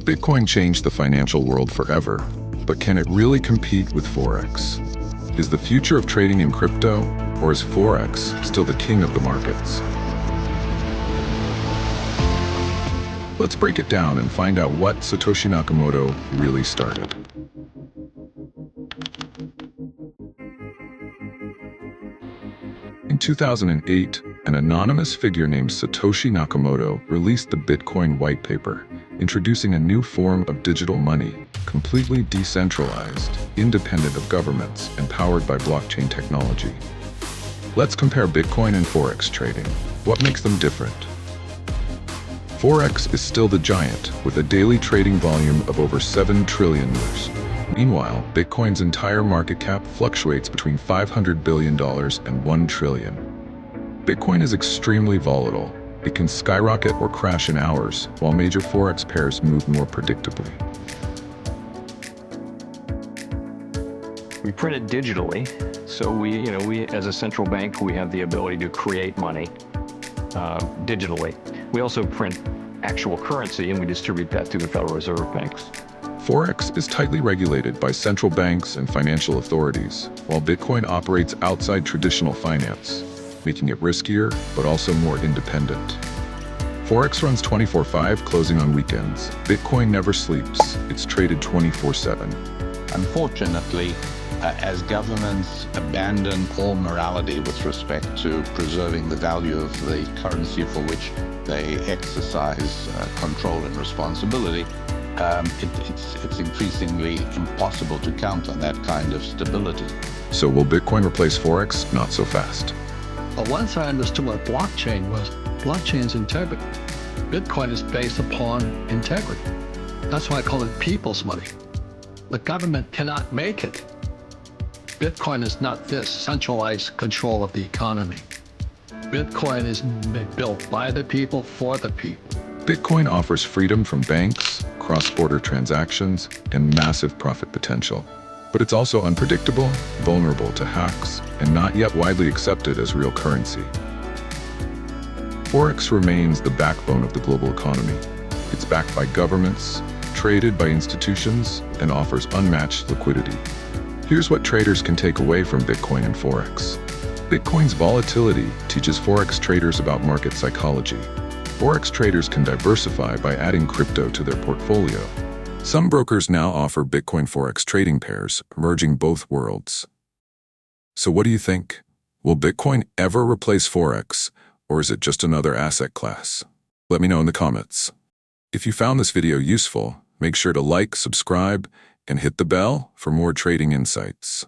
Bitcoin changed the financial world forever, but can it really compete with Forex? Is the future of trading in crypto, or is Forex still the king of the markets? Let's break it down and find out what Satoshi Nakamoto really started. In 2008, an anonymous figure named Satoshi Nakamoto released the Bitcoin white paper, introducing a new form of digital money, completely decentralized, independent of governments, and powered by blockchain technology. Let's compare Bitcoin and Forex trading. What makes them different? Forex is still the giant, with a daily trading volume of over 7 trillion dollars. Meanwhile, Bitcoin's entire market cap fluctuates between $500 billion and $1 trillion. Bitcoin is extremely volatile. It can skyrocket or crash in hours, while major Forex pairs move more predictably. We print it digitally, so we as a central bank, we have the ability to create money digitally. We also print actual currency, and we distribute that to the Federal Reserve banks. Forex is tightly regulated by central banks and financial authorities, while Bitcoin operates outside traditional finance, making it riskier but also more independent. Forex runs 24/5, closing on weekends. Bitcoin never sleeps. It's traded 24/7. Unfortunately, as governments abandon all morality with respect to preserving the value of the currency for which they exercise control and responsibility, it's increasingly impossible to count on that kind of stability. So will Bitcoin replace Forex? Not so fast. But once I understood what blockchain was, blockchain's integrity. Bitcoin is based upon integrity. That's why I call it people's money. The government cannot make it. Bitcoin is not this centralized control of the economy. Bitcoin is built by the people for the people. Bitcoin offers freedom from banks, cross-border transactions, and massive profit potential. But it's also unpredictable, vulnerable to hacks, and not yet widely accepted as real currency. Forex remains the backbone of the global economy. It's backed by governments, traded by institutions, and offers unmatched liquidity. Here's what traders can take away from Bitcoin and Forex. Bitcoin's volatility teaches Forex traders about market psychology. Forex traders can diversify by adding crypto to their portfolio. Some brokers now offer Bitcoin Forex trading pairs, merging both worlds. So what do you think? Will Bitcoin ever replace Forex, or is it just another asset class? Let me know in the comments. If you found this video useful, make sure to like, subscribe, and hit the bell for more trading insights.